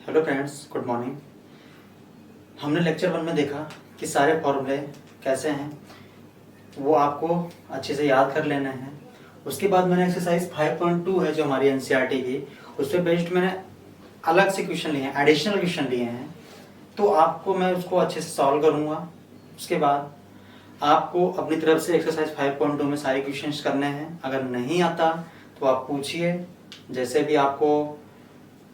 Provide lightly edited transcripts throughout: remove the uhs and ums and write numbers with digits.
Hello friends, good morning. हमने lecture 1 में देखा कि सारे फॉर्मूले कैसे हैं वो आपको अच्छे से याद कर लेने हैं। उसके बाद मैंने एक्सरसाइज 5.2 है जो हमारी एनसीईआरटी की, उस पर बेस्ड मैंने अलग से क्वेश्चन लिए हैं, एडिशनल क्वेश्चन लिए हैं। तो आपको मैं उसको अच्छे से सॉल्व करूँगा। उसके बाद आपको अपनी तरफ से एक्सरसाइज 5.2 में सारे क्वेश्चंस करने हैं। अगर नहीं आता तो आप पूछिए, जैसे भी आपको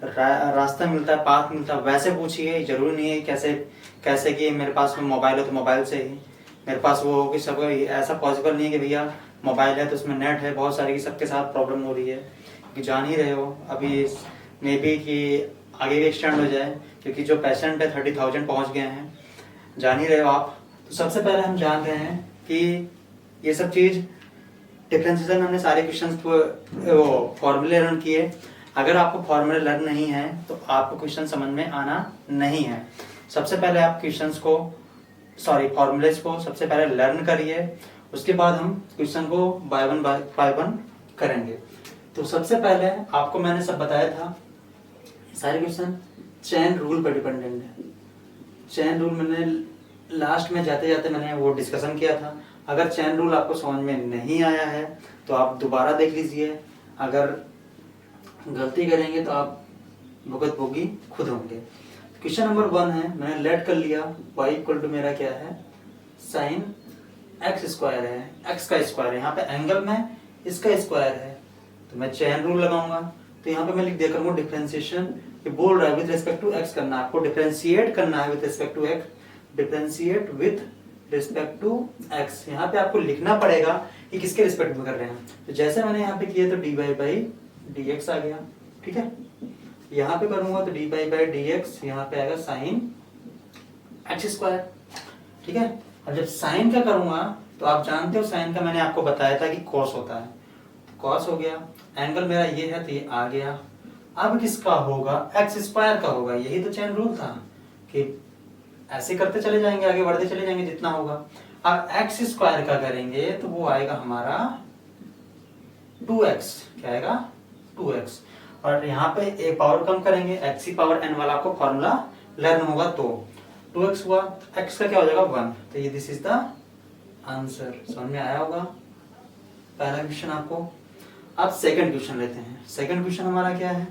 रास्ता मिलता है, पाथ मिलता है वैसे पूछिए। जरूरी नहीं है कैसे कैसे कि मेरे पास में मोबाइल है तो मोबाइल से ही मेरे पास वो हो कि सब, ऐसा पॉसिबल नहीं है कि भैया मोबाइल है तो उसमें नेट है। बहुत सारी सबके साथ प्रॉब्लम हो रही है कि जान ही रहे हो अभी मे बी कि आगे भी एक्सटेंड हो जाए, क्योंकि जो पेशेंट है 30,000 पहुंच गए हैं, जान ही रहे हो आप। तो सबसे पहले हम जान रहे हैं कि ये सब चीज़ डिफरेंशिएशन हमने सारे क्वेश्चन वो फॉर्मूले लर्न किए। अगर आपको फॉर्मूले लर्न नहीं है तो आपको क्वेश्चन समझ में आना नहीं है। सबसे पहले आप क्वेश्चंस को फॉर्मूलेज को सबसे पहले लर्न करिए, उसके बाद हम क्वेश्चन को बाय वन करेंगे। तो सबसे पहले आपको मैंने सब बताया था, सारे क्वेश्चन चेन रूल पर डिपेंडेंट है। चेन रूल मैंने लास्ट में जाते जाते मैंने वो डिस्कशन किया था। अगर चेन रूल आपको समझ में नहीं आया है तो आप दोबारा देख लीजिए। अगर गलती करेंगे तो आप भुगत भोगी खुद होंगे। क्वेश्चन नंबर 1 है, मैंने लेट कर लिया y इक्वल टू मेरा क्या है, साइन x स्क्वायर है, x का स्क्वायर है। यहाँ पे एंगल में इसका स्क्वायर है तो मैं चेन रूल लगाऊंगा। तो यहाँ पे मैं लिख दिया करूंगा डिफरेंशिएशन। ये बोल रहा है विद रिस्पेक्ट टू x करना है, आपको डिफरेंशिएट करना है with respect to x, differentiate with respect to x। यहाँ पे आपको लिखना पड़ेगा कि किसके रिस्पेक्ट में कर रहे हैं। तो जैसे मैंने यहाँ पे किया तो dy बाई dx आ गया, ठीक है। यहाँ पे करूंगा तो dy बाई dx यहाँ पे आएगा साइन x स्क्वायर, ठीक है। अब जब साइन का करूंगा तो आप जानते हो साइन का मैंने आपको बताया था कि कॉस होता है, तो कॉस हो गया। एंगल मेरा ये है तो ये आ गया। अब किसका होगा, x स्क्वायर का होगा। यही तो चेन रूल था कि ऐसे करते चले जाएंगे, आगे बढ़ते चले जाएंगे जितना होगा। अब x स्क्वायर का करेंगे तो वो आएगा हमारा 2x, क्या आएगा 2x। और यहाँ पे एक पावर कम करेंगे, x की पावर n वाला आपको फॉर्मूला लर्न होगा तो 2x हुआ, x का क्या हो जाएगा 1। तो ये दिस इज द आंसर। समझ में आया होगा पहला क्वेश्चन आपको। अब सेकंड क्वेश्चन लेते हैं। सेकंड क्वेश्चन हमारा क्या है,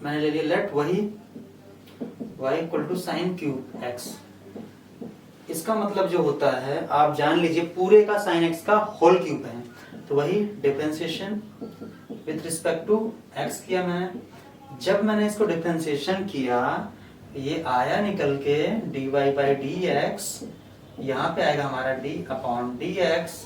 मैंने ले लिया लेट वही y equal to sine cube x। इसका मतलब जो होता है आप जान लीजिए पूरे का साइन x का होल क्यूब है। तो वही differentiation with respect to x किया मैंने। जब मैंने इसको डिफरेंशिएशन किया ये आया निकल के dy बाई dx, यहाँ पे आएगा हमारा d upon dx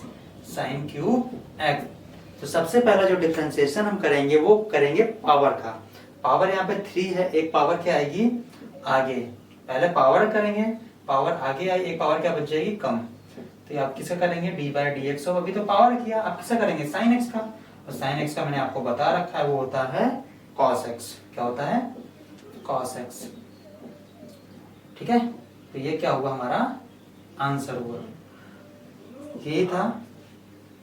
sign cube x। तो सबसे पहला जो डिफरेंशिएशन हम करेंगे वो करेंगे पावर का। पावर यहाँ पे 3 है, एक पावर क्या आएगी आगे, पहले पावर करेंगे, पावर आगे आई, एक पावर क्या बच जाएगी कम। तो आप किसका करेंगे dy बाई dx, अभी तो पावर किया, आप किसका करेंगे साइन x का। और साइन x का मैंने आपको बता रखा है वो होता है cos x। क्या होता है cos x, ठीक है। तो ये क्या हुआ हमारा आंसर हुआ। यही था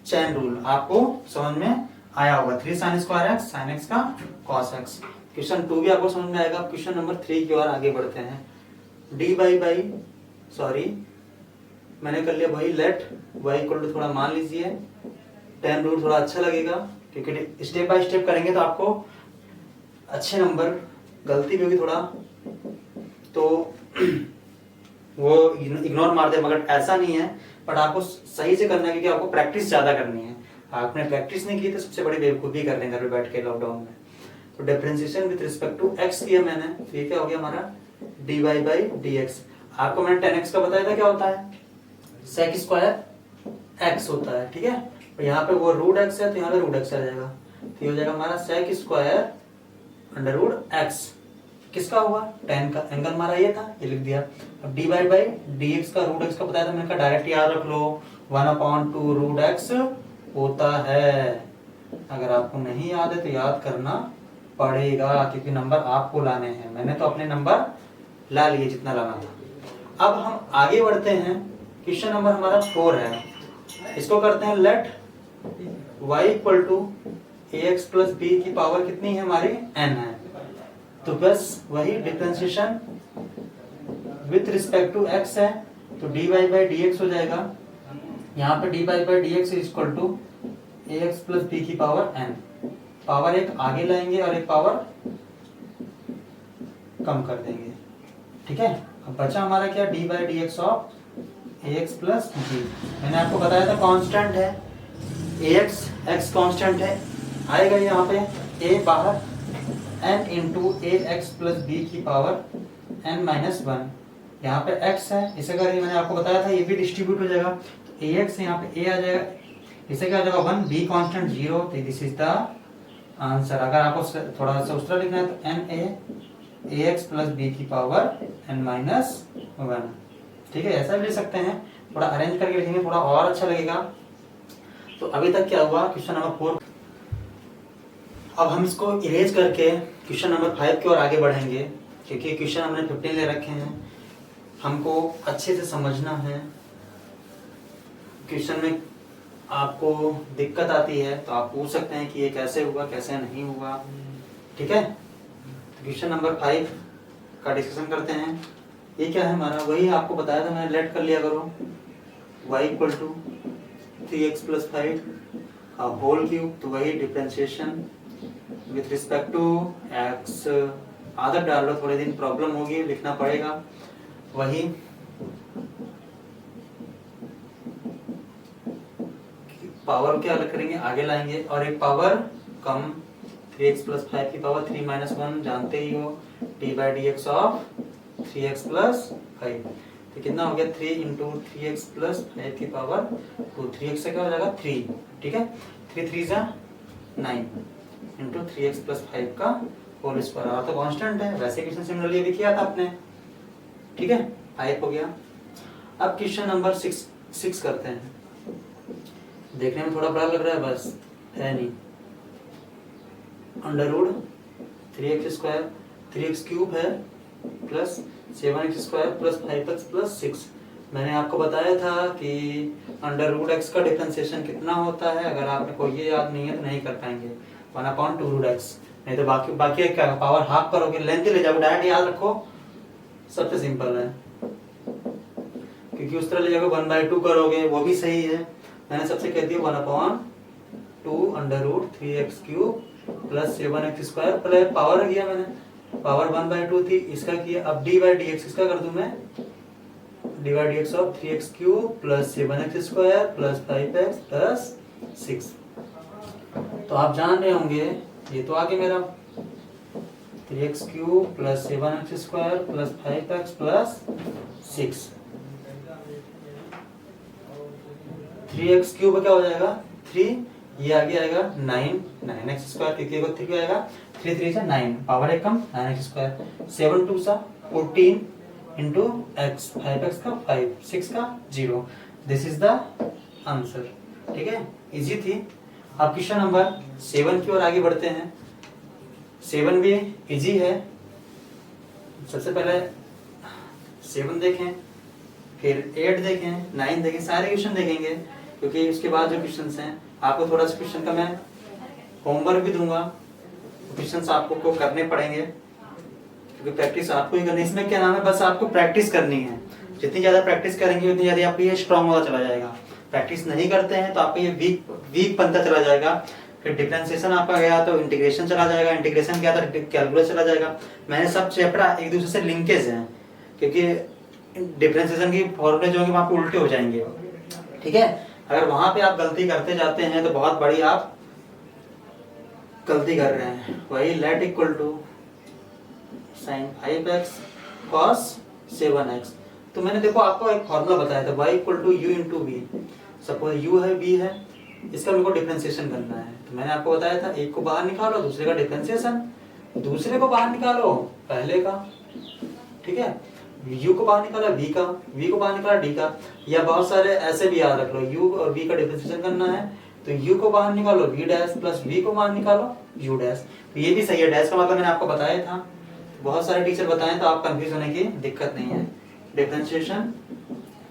चेन रूल, आपको समझ में आया होगा। 3 sine square x sine x का cos x। क्वेश्चन 2 भी आपको समझ में आएगा। क्वेश्चन नंबर 3 की ओर आगे बढ़ते हैं। dy बाई मैंने कर लिया वही लेट y इक्वल टू, थोड़ा मान लीजिए टेन रूल थोड़ा अच्छा लगेगा क्योंकि स्टेप बाय स्टेप करेंगे तो आपको अच्छे नंबर, गलती भी होगी थोड़ा तो वो इग्नोर मार दे, मगर ऐसा नहीं है। बट आपको सही से करना है क्योंकि आपको प्रैक्टिस ज्यादा करनी है। आपने प्रैक्टिस नहीं की तो सबसे बड़ी बेवकूफी कर लेंगे घर पे बैठ के लॉकडाउन में। तो differentiation with respect to x किया मैंने, तो ये क्या हो गया हमारा dy बाई dx। आपको मैंने 10x का बताया था क्या होता है sec स्क्वायर x होता है, ठीक है। और यहाँ पे वो रूट x है तो यहाँ पे रूट x आ जाएगा, तो ये हो जाएगा हमारा sec square under root x। किसका हुआ 10 का, एंगल हमारा ये था, ये लिख दिया। अब dy बाई dx का रूट x का बताया था मैंने कहा डायरेक्ट याद रख लो, 1/2 रूट x होता है। अगर आपको नहीं याद है तो याद करना पड़ेगा क्योंकि नंबर आपको लाने हैं। मैंने तो अपने नंबर ला लिए जितना लाना था। अब हम आगे बढ़ते हैं। क्वेश्चन नंबर हमारा 4 है, इसको करते हैं let y equal to ax plus B की पावर कितनी है हमारी n है। तो बस वही differentiation with respect to x है, तो dy बाई डी एक्स हो जाएगा। यहाँ पे dy by D X is equal to A X plus B की पावर n। पावर एक आगे लाएंगे और एक पावर कम कर देंगे, ठीक है। अब बचा हमारा क्या, D by D X of A X plus B. मैंने आपको बताया था कांस्टेंट है ए एक्स, एक्स कांस्टेंट है, आएगा यहाँ पे a बाहर n इंटू ए एक्स प्लस बी की पावर n माइनस वन। यहाँ पे x है, इसे अगर मैंने आपको बताया था ये भी डिस्ट्रीब्यूट हो जाएगा, तो ए एक्स यहाँ पे a आ जाएगा, इसे क्या आ जाएगा 1, b कांस्टेंट 0, तो दिस इज द आंसर। अगर आपको थोड़ा सा उस तरह लिखना है तो n a X plus B की पावर n माइनस वन, ठीक है। ऐसा भी लिख सकते हैं, थोड़ा अरेंज करके लिखेंगे थोड़ा और अच्छा लगेगा। तो अभी तक क्या हुआ, क्वेश्चन नंबर 4। अब हम इसको इरेज करके क्वेश्चन नंबर 5 की ओर आगे बढ़ेंगे, क्योंकि क्वेश्चन हमने 15 ले रखे हैं, हमको अच्छे से समझना है। क्वेश्चन में आपको दिक्कत आती है तो आप पूछ सकते हैं कि ये कैसे हुआ कैसे नहीं हुआ, ठीक है। तो क्वेश्चन नंबर 5 का डिस्कशन करते हैं। ये क्या है हमारा, वही आपको बताया था मैंने, लेट कर लिया करो y equal to 3x plus 5 का होल क्यूब, तो वही differentiation with respect to x। आदत डाल लो, थोड़े दिन प्रॉब्लम होगी, लिखना पड़ेगा। वही पावर क्या अलग करेंगे, आगे लाएंगे, और एक पावर कम 3x प्लस 5 की पावर 3 माइनस 1 जानते ही हो, D by D X of 3x plus 5। तो कितना हो गया 3 इंटू 3x प्लस 5 की पावर 2, 3x से क्या हो जाएगा 3, ठीक है। 3 3 जा 9 इंटू 3x प्लस 5 का होल स्क्वायर, और तो कांस्टेंट है, वैसे क्वेश्चन सिमिलरली अभी किया था आपने, ठीक है। 5 हो गया। अब क्वेश्चन नंबर 6 करते हैं। देखने में थोड़ा बड़ा लग रहा है, बस है नहीं। Under root 3x square 3x cube है plus 7x square plus 5x plus 6। मैंने आपको बताया था कि अंडर रूट x का डिफरेंशिएशन कितना होता है। अगर आपने को ये याद नहीं है तो नहीं कर पाएंगे, 1/2 रूट x। नहीं तो बाकी क्या पावर हाफ करोगे, लेंथ ले जाओगे, डायरेक्ट याद रखो, सबसे सिंपल है। क्योंकि उस तरह ले जाओगे 1/2 करोगे, वो भी सही है। मैंने सबसे कह दिया 1/2 under root 3x cube plus 7x square, पहले पावर किया मैंने, पावर 1/2 थी, इसका किया। अब डी बाई डी एक्स इसका कर दूं मैं, D by D X of 3x cube plus 7x square plus 5x plus 6। तो आप जान रहे होंगे, ये तो आगे मेरा 3x cube plus 7x square plus 5x plus 6। 3x cube क्या हो जाएगा 3, ये आगे आएगा 9x स्क्वायर, क्योंकि 3 आएगा, 3 3 से 9, पावर एक कम 9x स्क्वायर, 7 2 सा 14 इंटू x, 5x का 5, 6 का 0। दिस इज द आंसर, ठीक है, इजी थी। अब क्वेश्चन नंबर 7 की ओर आगे बढ़ते हैं। 7 भी इजी है। सबसे पहले 7 देखें, फिर 8 देखें, 9 देखें, सारे क्वेश्चन देखेंगे, क्योंकि उसके बाद जो क्वेश्चंस हैं आपको थोड़ा सा क्वेश्चन का मैं होमवर्क भी दूंगा, क्वेश्चंस आपको करने पड़ेंगे, क्योंकि प्रैक्टिस आपको ही करनी है। इसमें क्या नाम है, बस आपको प्रैक्टिस करनी है। जितनी ज्यादा प्रैक्टिस करेंगे उतनी ज्यादा आपको ये स्ट्रांग होता चला जाएगा। प्रैक्टिस नहीं करते हैं तो आपको ये वीक बनता चला जाएगा। फिर डिफरेंशिएशन आपका गया तो इंटीग्रेशन चला जाएगा, इंटीग्रेशन गया तो कैलकुलस चला जाएगा। मैंने सब चैप्टर एक दूसरे से लिंकेज हैं, क्योंकि डिफरेंशिएशन की फॉर्मूले जो होंगे वहां पे उल्टे हो जाएंगे, ठीक है। अगर वहां पे आप गलती करते जाते हैं तो बहुत बड़ी आप गलती कर रहे हैं। वही let equal to sin 5x cos 7x। तो मैंने देखो आपको एक फॉर्मूला बताया था, y equal to U into V. Suppose u है b है, इसका मेरे को डिफरेंशिएशन करना है। तो मैंने आपको बताया था एक को बाहर निकालो, दूसरे का डिफरेंशिएशन, दूसरे को बाहर निकालो पहले का, ठीक है। u को बाहर निकाला v का, v को बाहर निकाला d का, या बहुत सारे ऐसे भी याद रख लो, u और v का डिफरेंशिएशन करना है तो u को बाहर निकालो v डैश प्लस v को बाहर निकालो u डैश। तो ये भी सही है, डैश का मतलब मैंने आपको बताया था, बहुत सारे टीचर बताएं तो आप कंफ्यूज होने की दिक्कत नहीं है। Differentiation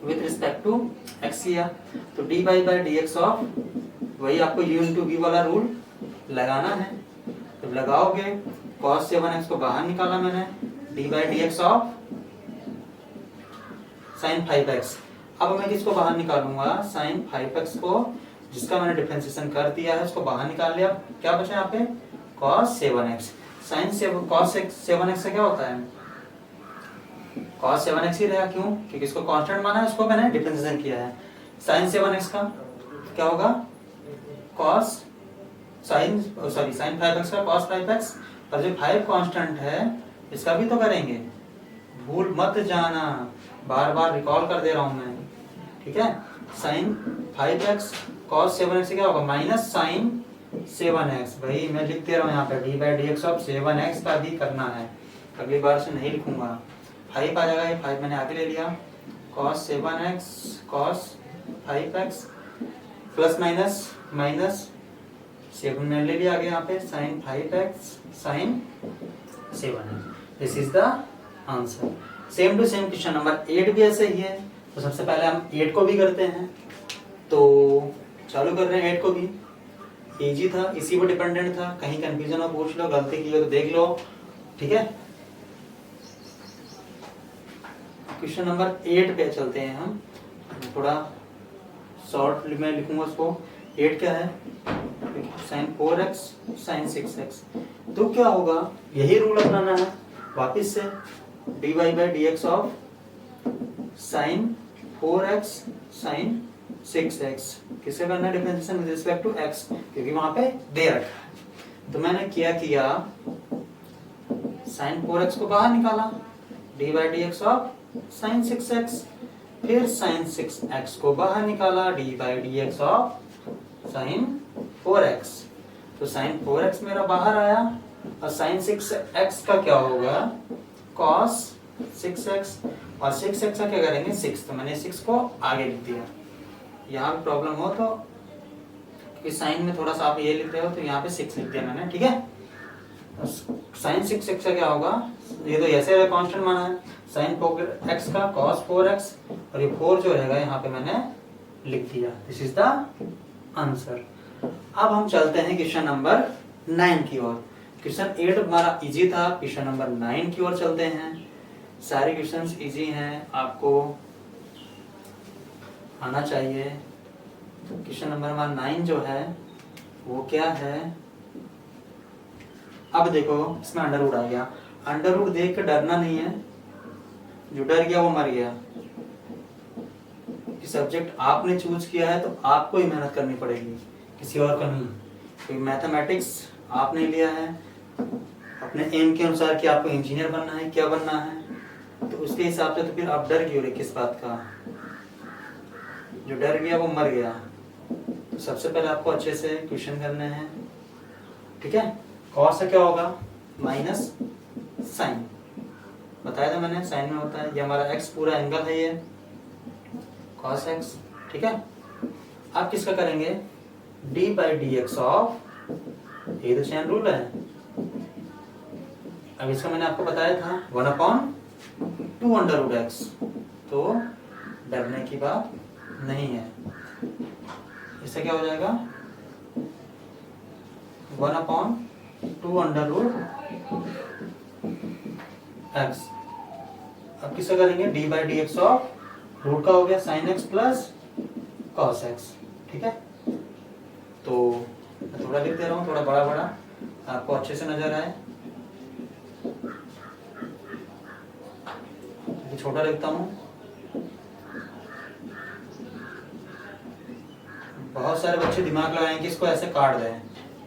with respect to x किया तो dy by D X of, वही आपको u इंटू v वाला रूल लगाना है। तो लगाओगे cos 7x को बाहर निकाला मैंने, D by D X of sin 5x। अब मैं किसको बाहर निकालूंगा, sin 5x को, जिसका मैंने डिफरेंशिएशन कर दिया है उसको बाहर निकाल लिया। क्या बचा यहाँ पे, cos 7x। cos 7x से क्या होता है, cos 7x ही रहेगा। क्यों, क्योंकि इसको कांस्टेंट माना है, उसको मैंने डिफरेंशिएशन किया है। sin 7x का क्या होगा, sin 5x का cos 5x। और जो 5 कांस्टेंट है इसका भी तो करेंगे, भूल मत जाना, बार बार रिकॉल कर दे रहा हूं मैं, ठीक है। sin 5x cos 7x से क्या होगा, माइनस sin 7x। भाई मैं लिख दे रहा हूँ यहाँ पे, D by D X of 7x का भी करना है, अगली बार से नहीं लिखूंगा। 5 आ जाएगा, ये 5 मैंने आगे ले लिया, cos 7x cos 5x plus minus minus 7 मैंने ले लिया आगे यहाँ पे, sin 5x sin 7x। This is the answer. Same to same question number 8 भी ऐसे ही है। तो सबसे पहले हम 8 को भी करते हैं, तो चालू कर रहे हैं 8 को भी। इजी था, इसी पर डिपेंडेंट था, कहीं कंफ्यूजन हो पूछ लो, गलती की हो तो देख लो, ठीक है। क्वेश्चन नंबर 8 पे चलते हैं हम, थोड़ा शॉर्ट में लिखूंगा उसको। 8 क्या है, sin 4x sin 6x। तो क्या होगा, यही रूल अपनाना है वापिस से, dy by D X of sin 4x sin 6x। किससे करना है differentiation with respect to x, क्योंकि वहां पे दे रखा है। तो मैंने क्या किया, sin 4x को बाहर निकाला, D by D X of sin 6x। फिर sin 6x को बाहर निकाला, D by D X of sin 4x। तो sin 4x मेरा बाहर आया, और sin 6x का क्या होगा, cos 6x। और 6x का क्या करेंगे, 6। तो मैंने 6 को आगे लिख दिया। यहाँ पे प्रॉब्लम हो तो, क्योंकि साइन में थोड़ा सा आप ये लिख रहे हो, तो यहाँ पे 6 लिख दिया मैंने, ठीक है। sin 6x का क्या होगा, ये तो ऐसे कांस्टेंट माना है, sin 4x का cos 4x, और ये 4 जो रहेगा यहाँ पे मैंने लिख दिया। This is the answer. अब हम चलते हैं क्वेश्चन नंबर 9 की ओर। क्वेश्चन 8 हमारा इजी था, क्वेश्चन नंबर 9 की ओर चलते हैं। सारे क्वेश्चंस इजी हैं, आपको आना चाहिए। क्वेश्चन नंबर हमारा 9 जो है वो क्या है, अब देखो इसमें अंडर रूट आ गया। अंडर रूट देख के डरना नहीं है, जो डर गया वो मर गया। सब्जेक्ट आपने चूज किया है तो आपको ही मेहनत करनी पड़ेगी, किसी और का नहीं। क्योंकि मैथमेटिक्स आपने लिया है अपने एम के अनुसार कि आपको इंजीनियर बनना है, क्या बनना है, तो उसके हिसाब से तो फिर आप डर क्यों रहे किस बात का, जो डर गया वो मर गया। तो सबसे पहले आपको अच्छे से क्वेश्चन करने हैं, ठीक है। कॉस से क्या होगा, माइनस साइन, बताया था मैंने, साइन में होता है। ये हमारा एक्स पूरा एंगल है, ये cos x, ठीक है। आप किसका करेंगे, d by D X of, ये तो चेन रूल है। अब इसका मैंने आपको बताया था 1/2 अंडर रूट एक्स, तो डरने की बात नहीं है। इससे क्या हो जाएगा 1/2 अंडर रूट एक्स। अब किसका करेंगे, d by D X of, root का हो गया sin x plus cos x, ठीक है। तो मैं थोड़ा लिख दे रहा हूँ, थोड़ा बड़ा बड़ा, आपको अच्छे से नजर आए। छोटा लिखता हूँ, बहुत सारे बच्चे दिमाग लगाएंगे इसको ऐसे काट दें,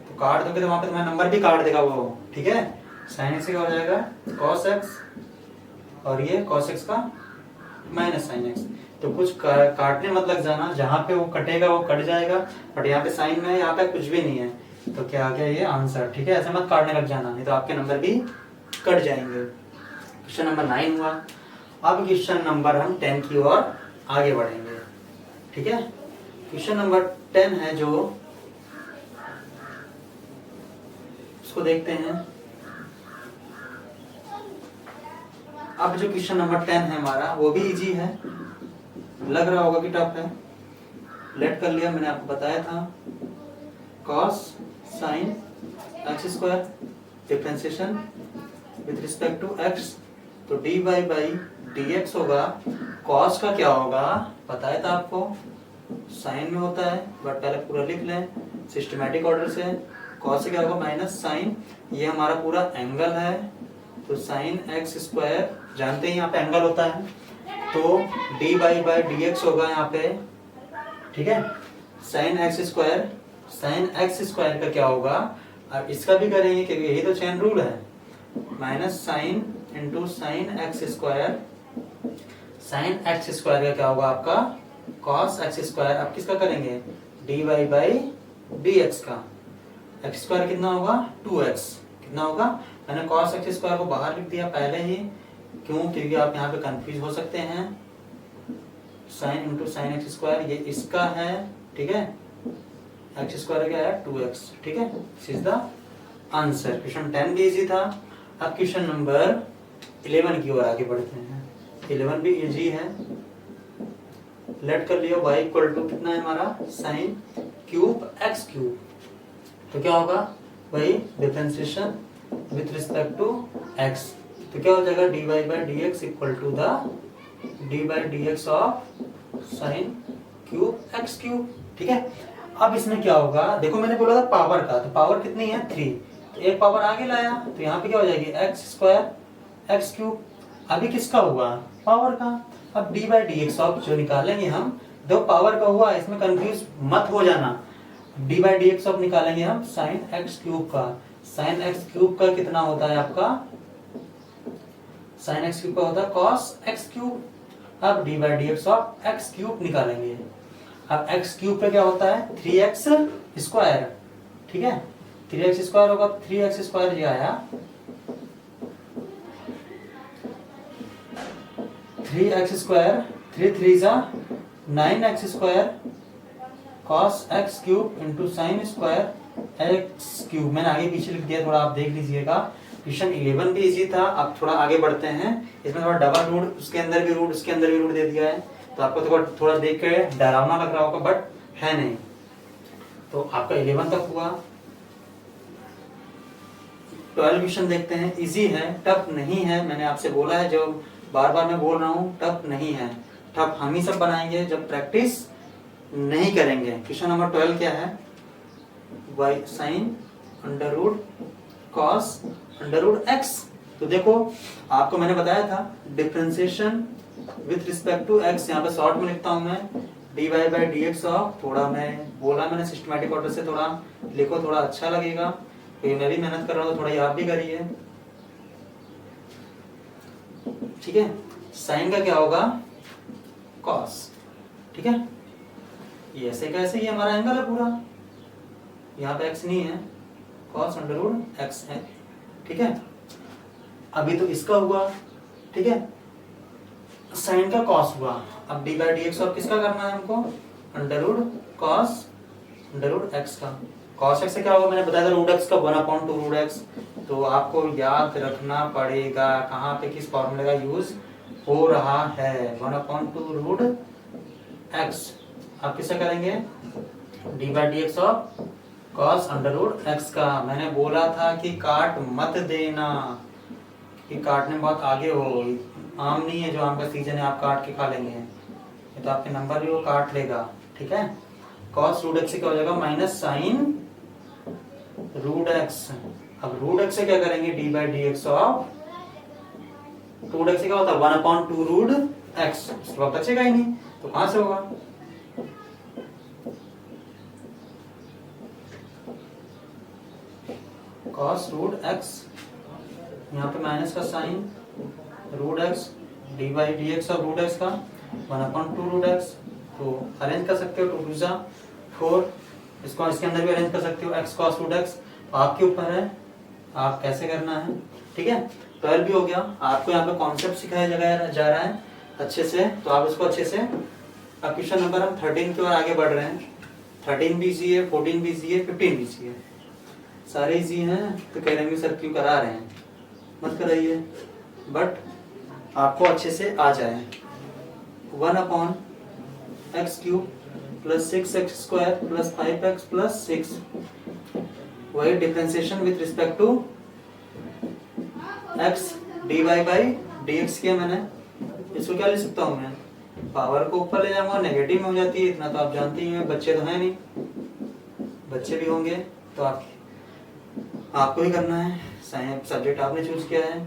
तो काट दोगे तो वहां पे तुम्हारा नंबर भी काट देगा वो, ठीक है। sin x का हो जाएगा cos x, और ये cos x का माइनस साइन एक्स। तो कुछ काटने मत लग जाना, जहां पे वो कटेगा वो कट जाएगा, बट यहाँ पे साइन में है, यहाँ पे कुछ भी नहीं है, तो क्या आ गया ये आंसर, ठीक है। ऐसे मत काटने लग जाना, नहीं तो आपके नंबर भी कट जाएंगे। क्वेश्चन नंबर 9 हुआ। अब क्वेश्चन नंबर हम 10 की ओर आगे बढ़ेंगे, ठीक है। क्वेश्चन नंबर 10 है जो, उसको देखते हैं। अब जो क्वेश्चन नंबर 10 है हमारा, वो भी इजी है, लग रहा होगा कि टफ है। लेट कर लिया, मैंने आपको बताया था cos sin x square, differentiation with respect to X, तो dy बाई dx होगा। cos का क्या होगा बताया था आपको, साइन में होता है, बट पहले पूरा लिख लें सिस्टमैटिक ऑर्डर से। cos से क्या होगा माइनस साइन, ये हमारा पूरा एंगल है, तो साइन एक्स स्क्वायर, जानते हैं यहाँ पे एंगल होता है, तो dy बाई dx होगा यहाँ पे, ठीक है। Sine x square, sine x square का क्या होगा, अब इसका भी करेंगे क्योंकि यही तो चेन रूल है, minus sine into sine x square, sine x square का क्या होगा आपका कॉस एक्स स्क्वायर। अब किसका करेंगे D Y by D X का, एक्स स्क्वायर कितना होगा 2x, कितना होगा, मैंने कॉस एक्स स्क्वायर को बाहर लिख दिया पहले ही, क्यों, क्योंकि आप यहाँ पे कंफ्यूज हो सकते हैं। Sine into sine x square ये इसका है, ठीक है, एक्स स्क्वायर क्या है 2x, ठीक है, this is the answer. Question 10 भी इजी था। अब क्वेश्चन नंबर 11 की ओर आगे बढ़ते हैं। 11 भी इजी है, लेट कर लिया y इक्वल टू कितना है हमारा साइन क्यूब एक्स क्यूब, तो क्या होगा वही differentiation with respect to x, तो क्या हो जाएगा dy by D X equal to the D by D X of sine cube X cube, ठीक है। अब इसमें क्या होगा, देखो मैंने बोला था पावर का, तो पावर कितनी है 3, तो एक पावर आगे लाया, तो यहाँ पे क्या हो जाएगी एक्स स्क्वायर एक्स क्यूब। अभी किसका हुआ पावर का, अब D by D X of जो निकालेंगे हम, दो पावर का हुआ, इसमें कंफ्यूज मत हो जाना, D by D X of निकालेंगे हम साइन एक्स क्यूब का, साइन एक्स क्यूब का कितना होता है आपका, साइन एक्स क्यूब का होता है कॉस एक्स क्यूब। अब D by D X of x cube निकालेंगे, अब एक्स क्यूब पे क्या होता है 3x स्क्वायर, ठीक है, 3x स्क्वायर होगा, 3x स्क्वायर ये आया 3x स्क्वायर, 3 3 जा 9x square cos x cube into sine square x cube. मैंने आगे पीछे लिख दिया, थोड़ा आप देख लीजिएगा। क्वेश्चन 11 भी इजी था। अब थोड़ा आगे बढ़ते हैं, इसमें थोड़ा डबल रूट, उसके अंदर भी रूट, उसके अंदर भी रूट दे दिया है, तो आपको थोड़ा देख के डरावना लग रहा होगा, बट है नहीं। तो आपका 11 तक हुआ। 12 क्वेश्चन देखते हैं, इजी है, टफ नहीं है। मैंने आपसे बोला है, जो बार बार मैं बोल रहा हूँ, टफ नहीं है। टफ हम ही सब बनाएंगे जब प्रैक्टिस नहीं करेंगे। क्वेश्चन नंबर 12 क्या है, Y sine under root cos under root X. तो देखो आपको मैंने बताया था differentiation with respect to X, यहाँ पे शॉर्ट में लिखता हूं मैं D Y by D X of, थोड़ा मैं बोला मैंने सिस्टमैटिक ऑर्डर से थोड़ा लिखो, थोड़ा अच्छा लगेगा, क्योंकि मैं भी मेहनत कर रहा हूँ, थोड़ा ये आप भी करिए, ठीक है। साइन का क्या होगा कॉस, ठीक है, ये ऐसे कैसे, ये हमारा एंगल है पूरा, यहाँ पे एक्स नहीं है, कॉस अंडर रूट एक्स है, ठीक है। अभी तो इसका हुआ, ठीक है, साइन का कॉस हुआ। अब डी बाई डी एक्स और किसका करना है हमको, under root cos under root X का। कॉस एक्स से क्या होगा, मैंने बताया था रूट एक्स का 1/2 रूट एक्स, तो आपको याद रखना पड़ेगा कहाँ पे किस फॉर्मूले का यूज हो रहा है, 1/2 रूट एक्स। आप किससे करेंगे D by D X of cos under root X का। मैंने बोला था कि काट मत देना, कि काटने में बहुत आगे हो, आम नहीं है जो आम का सीजन है आप काट के खा लेंगे, ये तो आपके नंबर भी वो काट लेगा, ठीक है। कॉस रूट एक्स से क्या हो जाएगा माइनस साइन रूट एक्स। अब रूट एक्स से क्या करेंगे D by D X of root X से क्या होता है 1/2 रूट एक्स, उसके बाद बचेगा ही नहीं, तो कहां से होगा, कॉस रूट एक्स, यहाँ पे माइनस का sine root X, D by D X of root X का 1/2 रूट एक्स। तो अरेंज कर सकते हो 2 2 4, इसको इसके अंदर भी अरेंज कर सकते हो एक्स कॉस रूट एक्स, तो आपके ऊपर है आप कैसे करना है, ठीक है। 12 भी हो गया। आपको यहाँ पे कॉन्सेप्ट सिखाया जा रहा है अच्छे से, तो आप इसको अच्छे से। अब क्वेश्चन नंबर हम 13 की ओर आगे बढ़ रहे हैं। 13 भी इजी है, 14 भी इजी है, 15 भी इजी है, सारे इजी हैं। तो कह रहे हैं सर क्यों करा रहे हैं, मत कराइए, बट आपको अच्छे से आ जाए। 1/x cube plus 6x square plus 5x plus 6, वही differentiation with respect to X D Y by D X किया मैंने, इसको क्या ले सकता हूँ मैं, पावर को ऊपर ले जाऊंगा, नेगेटिव में हो जाती है, इतना तो आप जानते ही हैं, बच्चे तो हैं नहीं, बच्चे भी होंगे तो आपको ही करना है, सब्जेक्ट आपने चूज किया है,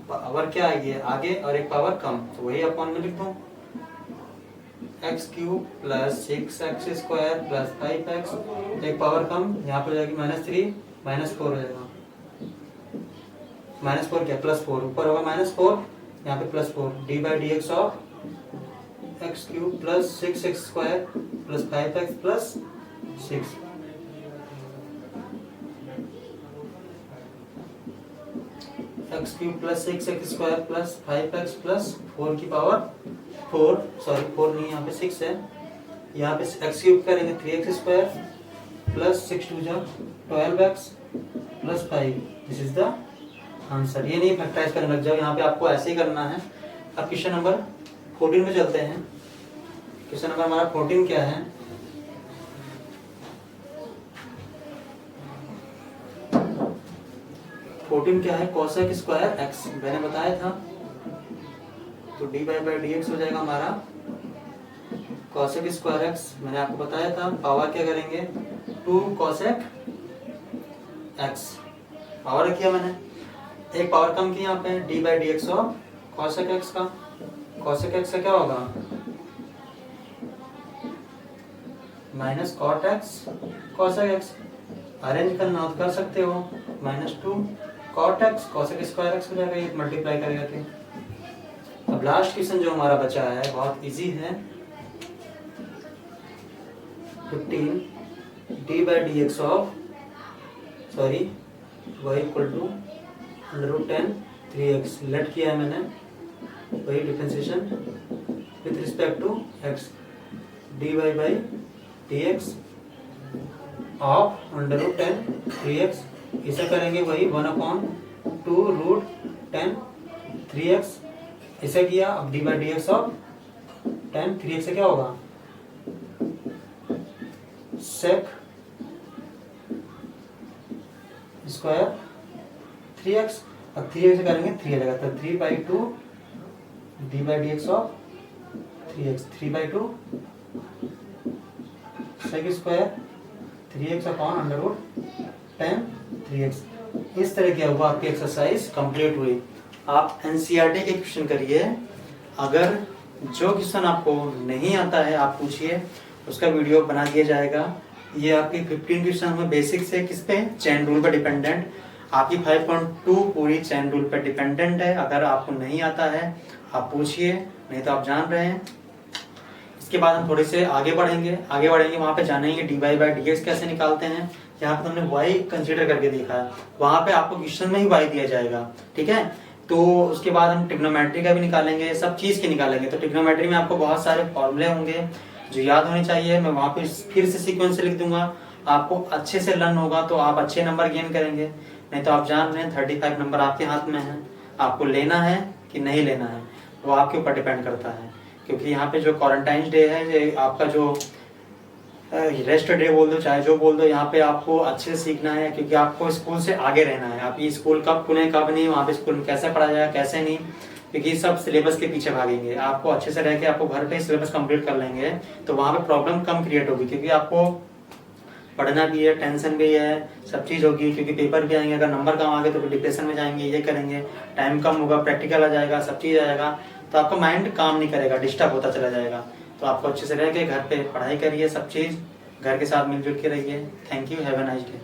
पावर क्या आएगी आगे और एक पावर कम, तो वही अपॉन में लिख दूं, x cube plus 6x² plus 5x, एक पावर कम, यहाँ पर जाएगी -3 -4 हो जाएगा, -4 क्या +4, ऊपर होगा -4, यहाँ पे +4, D by D X of x cube plus 6x² plus 5x plus 6, x cube plus 6x² plus 5x plus 4 की पावर 4, सॉरी 4 नहीं, यहाँ पे 6 है, यहाँ पे एक्स क्यूब करेंगे 3x² प्लस 6 2 जा 12x plus 5, this is the answer. ये नहीं फैक्टराइज करने लग जाओ, यहाँ पे आपको ऐसे ही करना है। अब क्वेश्चन नंबर 14 में चलते हैं। क्वेश्चन नंबर हमारा 14 क्या है, क्या है, कोसेक स्क्वायर एक्स मैंने बताया था, तो D Y by D X हो जाएगा हमारा कोसेक स्क्वायर एक्स, मैंने आपको बताया था, पावर क्या करेंगे 2 कोसेक एक्स, पावर रखिए मैंने, एक पावर कम की यहाँ पे D by D X of cosec X का, कोसेक एक्स का क्या होगा minus cot X cosec X, arrange करना हो कर सकते हो, -2 cot X cosec square X हो जाएगा, ये मल्टीप्लाई करेगा तो। अब लास्ट क्वेश्चन जो हमारा बचा है बहुत इजी है, 15 D by D X of sorry वही इक्वल टू √10 3x लेट किया है मैंने, वही differentiation with respect to x, D Y by D X of √10 3x, इसे करेंगे वही 1/2 √10 3x, इसे किया, अब D by D X of 10 3x से क्या होगा सेक स्क्वायर 3x, अब 3x से करेंगे 3 लगेगा, तो 3/2 D by D X of 3x, 3/2 sec square 3x upon √10 3x। इस तरह क्या हुआ आपकी एक्सरसाइज कंप्लीट हुई। आप एनसीईआरटी के क्वेश्चन करिए, अगर जो क्वेश्चन आपको नहीं आता है आप पूछिए, उसका वीडियो बना दिया जाएगा। ये आपकी 15 क्वेश्चन में बेसिक से किस पे, चेन रूल पर डिपेंडेंट, आपकी 5.2 पूरी चेन रूल पर डिपेंडेंट है। अगर आपको नहीं आता है आप पूछिए, नहीं तो आप जान रहे हैं। इसके बाद हम थोड़े से आगे बढ़ेंगे वहाँ पे जानेंगे D Y by D X कैसे निकालते हैं। यहाँ पे तुमने वाई कंसीडर करके देखा है, वहाँ पे आपको क्वेश्चन में ही वाई दिया जाएगा, ठीक है। तो उसके बाद हम ट्रिग्नोमेट्री का भी निकालेंगे, सब चीज़ के निकालेंगे। तो ट्रिग्नोमेट्री में आपको बहुत सारे फॉर्मूले होंगे जो याद होने चाहिए, मैं वहाँ पे फिर से सीक्वेंस से लिख दूंगा, आपको अच्छे से लर्न होगा तो आप अच्छे नंबर गेन करेंगे। नहीं तो आप जान रहे हैं 35 नंबर आपके हाथ में है, आपको लेना है कि नहीं लेना है वो आपके ऊपर डिपेंड करता है। क्योंकि यहाँ पे जो क्वारंटाइन डे है, ये आपका जो रेस्ट डे बोल दो चाहे जो बोल दो, यहाँ पे आपको अच्छे से सीखना है, क्योंकि आपको स्कूल से आगे रहना है। आप ये स्कूल कब खुले कब नहीं, वहाँ पे स्कूल में कैसे पढ़ाया जाए कैसे नहीं, क्योंकि सब सिलेबस के पीछे भागेंगे। आपको अच्छे से रह के आपको घर पे सिलेबस कंप्लीट कर लेंगे तो वहाँ पे प्रॉब्लम कम क्रिएट होगी, क्योंकि आपको पढ़ना भी है, टेंशन भी है, सब चीज़ होगी, क्योंकि पेपर भी आएंगे। अगर नंबर कम आ गए तो डिप्रेशन में जाएंगे, ये करेंगे, टाइम कम होगा, प्रैक्टिकल आ जाएगा, सब चीज़ आएगा, तो आपका माइंड काम नहीं करेगा, डिस्टर्ब होता चला जाएगा। तो आपको अच्छे से रह के घर पे पढ़ाई करिए, सब चीज़ घर के साथ मिलजुल के रहिए। Thank you, have a nice day.